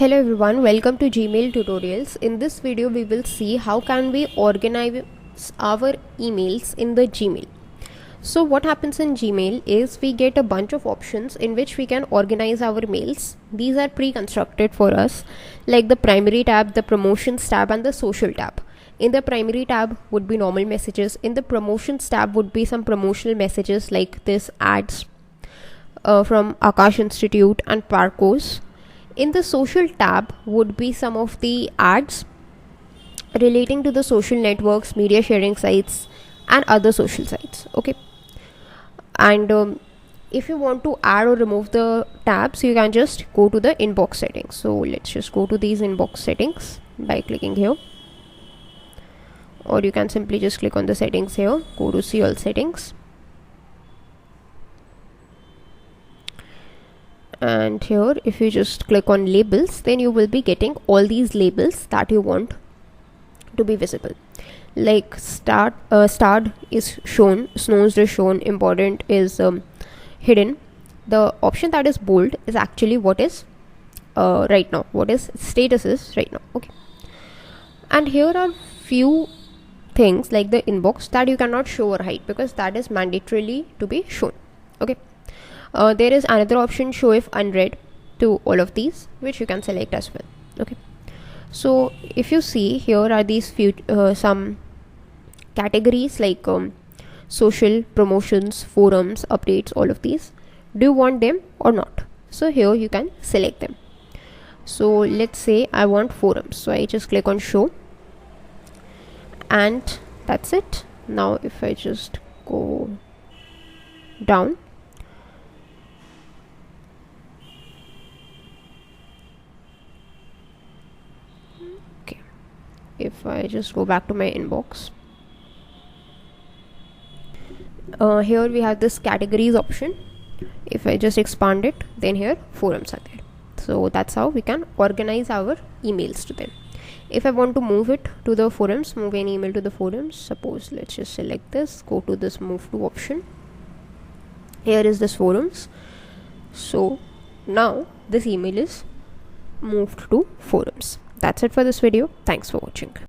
Hello everyone, welcome to Gmail tutorials. In this video we will see how can we organize our emails in the Gmail. So what happens in Gmail is we get a bunch of options in which we can organize our mails. These are pre-constructed for us, like the primary tab, the promotions tab and the social tab. In the primary tab would be normal messages. In the promotions tab would be some promotional messages like this ads from Akash Institute and Parcos. In the social tab would be some of the ads relating to the social networks, media sharing sites and other social sites. Okay, and if you want to add or remove the tabs, you can just go to the inbox settings. So let's just go to these inbox settings by clicking here, or you can simply just click on the settings here, go to see all settings, and here if you just click on labels, then you will be getting all these labels that you want to be visible. Like starred is shown, snowed is shown, important is hidden. The option that is bold is actually what is right now, what is status is right now. Okay, and here are few things like the inbox that you cannot show or hide because that is mandatorily to be shown. Okay, there is another option, show if unread, to all of these, which you can select as well. Okay, so if you see, here are these few some categories like social, promotions, forums, updates, all of these. Do you want them or not? So here you can select them. So let's say I want forums, so I just click on show and that's it. Now if I just go down, if I just go back to my inbox, here we have this categories option. If I just expand it, then here forums are there. So that's how we can organize our emails to them. If I want to move it to the forums, move an email to the forums, suppose let's just select this, go to this move to option. Here is this forums. So now this email is moved to forums. That's it for this video. Thanks for watching.